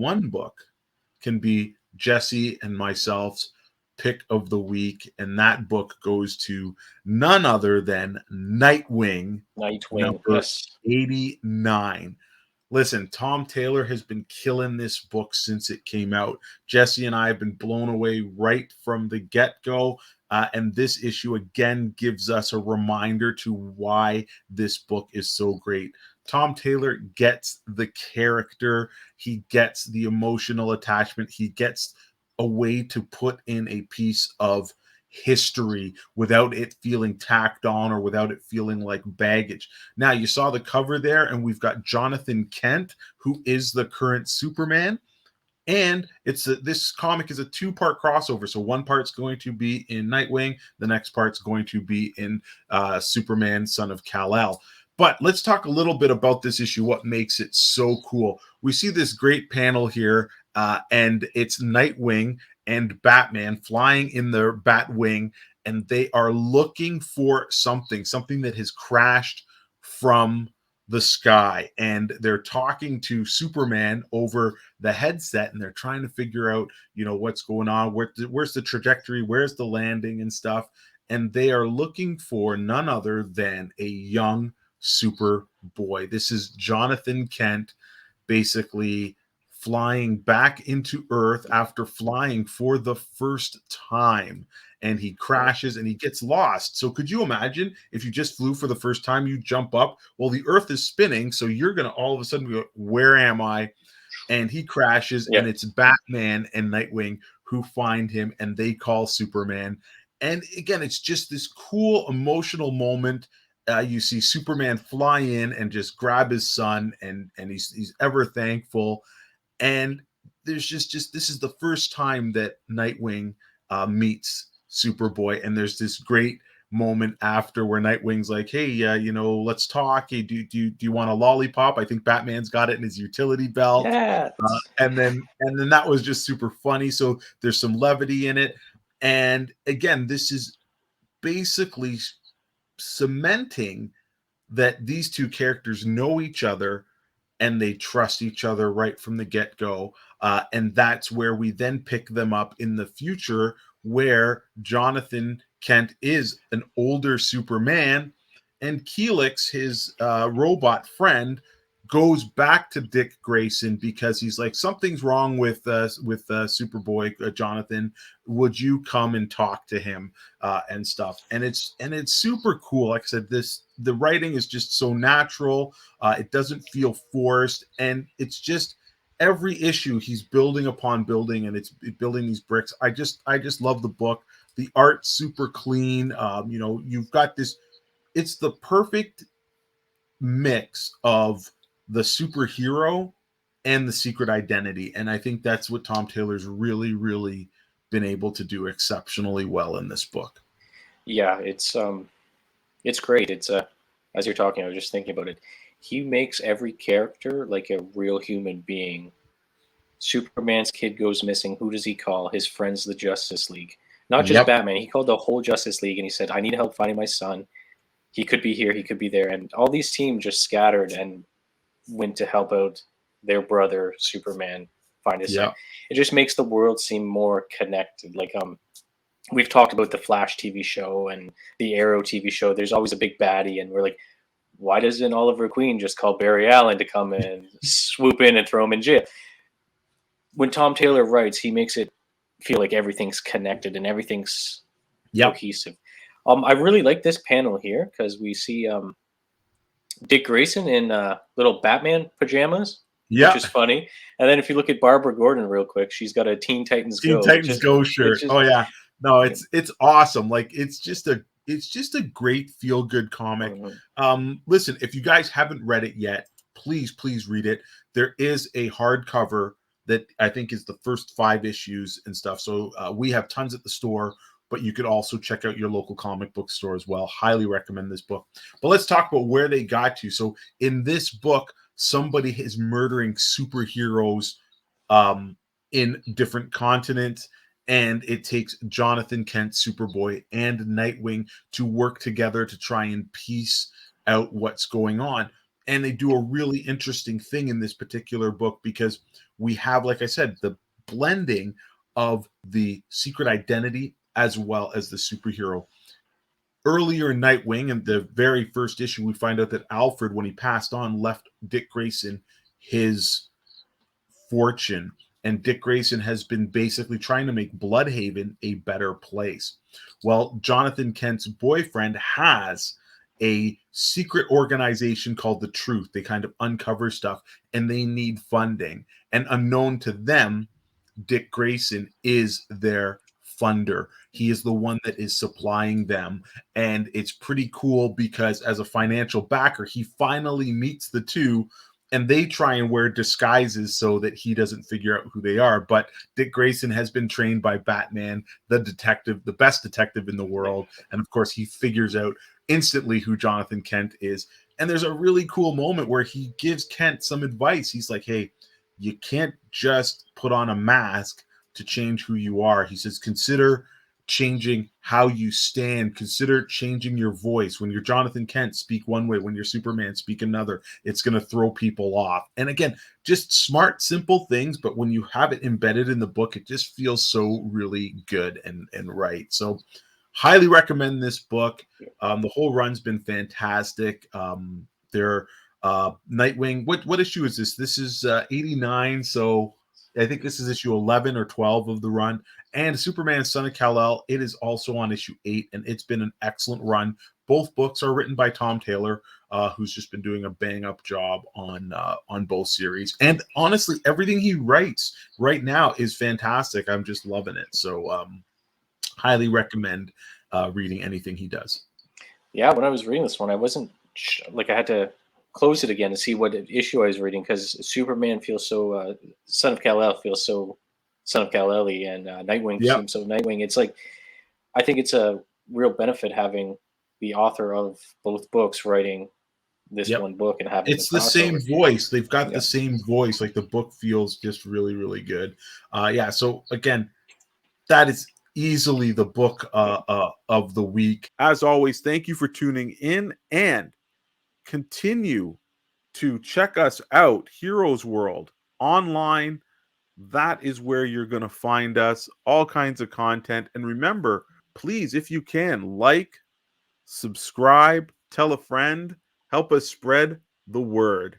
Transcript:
one book can be Jesse and myself's pick of the week, and that book goes to none other than Nightwing, number yes. 89. Listen, Tom Taylor has been killing this book since it came out. Jesse and I have been blown away right from the get-go. And this issue again gives us a reminder to why this book is so great. Tom Taylor gets the character, he gets the emotional attachment, he gets a way to put in a piece of history without it feeling tacked on or without it feeling like baggage. Now, you saw the cover there, and we've got Jonathan Kent, who is the current Superman. And this comic is a two-part crossover. So one part's going to be in Nightwing, the next part's going to be in Superman, Son of Kal-El. But let's talk a little bit about this issue, what makes it so cool. We see this great panel here, and it's Nightwing and Batman flying in their Batwing, and they are looking for something that has crashed from the sky, and they're talking to Superman over the headset, and they're trying to figure out, what's going on, where's the trajectory, where's the landing and stuff, and they are looking for none other than a young Superboy. This is Jonathan Kent basically flying back into Earth after flying for the first time, and he crashes and he gets lost. So could you imagine if you just flew for the first time, you jump up, well, the Earth is spinning, so you're going to all of a sudden go, where am I? And he crashes, and it's Batman and Nightwing who find him, and they call Superman. And again, it's just this cool emotional moment. You see Superman fly in and just grab his son, and he's ever thankful. And there's just this is the first time that Nightwing meets Superboy, and there's this great moment after where Nightwing's like, hey, let's talk. Hey, do you want a lollipop? I think Batman's got it in his utility belt. Yeah. And then that was just super funny. So there's some levity in it. And again, this is basically cementing that these two characters know each other and they trust each other right from the get-go. And that's where we then pick them up in the future, where Jonathan Kent is an older Superman, and Helix, his robot friend, goes back to Dick Grayson because he's like, something's wrong with Superboy, Jonathan. Would you come and talk to him and stuff? And it's super cool. Like I said, the writing is just so natural. It doesn't feel forced, and it's just every issue he's building upon building, and it's building these bricks. I just love the book. The art's super clean. You've got this. It's the perfect mix of the superhero and the secret identity, and I think that's what Tom Taylor's really, really been able to do exceptionally well in this book. Yeah, it's great. It's as you're talking, I was just thinking about it. He makes every character like a real human being. Superman's kid goes missing. Who does he call? His friends, the Justice League. Not just Batman. He called the whole Justice League, and he said, I need help finding my son. He could be here. He could be there. And all these teams just scattered and went to help out their brother, Superman, find his son. It just makes the world seem more connected. Like, we've talked about the Flash TV show and the Arrow TV show. There's always a big baddie, and we're like, why doesn't Oliver Queen just call Barry Allen to come and swoop in and throw him in jail? When Tom Taylor writes, he makes it feel like everything's connected and everything's cohesive. I really like this panel here because we see Dick Grayson in little Batman pajamas, which is funny. And then if you look at Barbara Gordon real quick, she's got a Teen Titans Go shirt. No, it's awesome. Like it's just a great feel good comic. Listen, if you guys haven't read it yet, please read it. There is a hardcover that I think is the first 5 issues and stuff. So we have tons at the store, but you could also check out your local comic book store as well. Highly recommend this book. But let's talk about where they got to. So in this book, somebody is murdering superheroes in different continents, and it takes Jonathan Kent, Superboy, and Nightwing to work together to try and piece out what's going on. And they do a really interesting thing in this particular book because we have, like I said, the blending of the secret identity as well as the superhero. Earlier in Nightwing, in the very first issue, we find out that Alfred, when he passed on, left Dick Grayson his fortune. And Dick Grayson has been basically trying to make Bloodhaven a better place. Well, Jonathan Kent's boyfriend has a secret organization called The Truth. They kind of uncover stuff and they need funding. And unknown to them, Dick Grayson is their funder. He is the one that is supplying them. And it's pretty cool because as a financial backer, he finally meets the two, and they try and wear disguises so that he doesn't figure out who they are. But Dick Grayson has been trained by Batman, the detective, the best detective in the world. And of course, he figures out instantly who Jonathan Kent is. And there's a really cool moment where he gives Kent some advice. He's like, hey, you can't just put on a mask to change who you are. He says, consider changing how you stand. Consider changing your voice. When you're Jonathan Kent, speak one way. When you're Superman, speak another. It's going to throw people off. And again, just smart, simple things. But when you have it embedded in the book, it just feels so really good and right. So highly recommend this book. The whole run's been fantastic. They're Nightwing. What issue is this? This is 89. So I think this is issue 11 or 12 of the run. And Superman, Son of Kal-El, it is also on issue 8, and it's been an excellent run. Both books are written by Tom Taylor, who's just been doing a bang-up job on both series. And honestly, everything he writes right now is fantastic. I'm just loving it. So highly recommend reading anything he does. Yeah, when I was reading this one, I wasn't like, I had to close it again to see what issue I was reading, because Superman feels so Son of Kal-El feels so Son of Kal-El, and Nightwing seems so Nightwing. It's like, I think it's a real benefit having the author of both books writing this one book and having it's the same voice. They've got the same voice. Like, the book feels just really, really good. So again, that is easily the book of the week. As always, thank you for tuning in, and continue to check us out. Heroes World online. That is where you're going to find us. All kinds of content. And remember, please, if you can, like, subscribe, tell a friend, help us spread the word.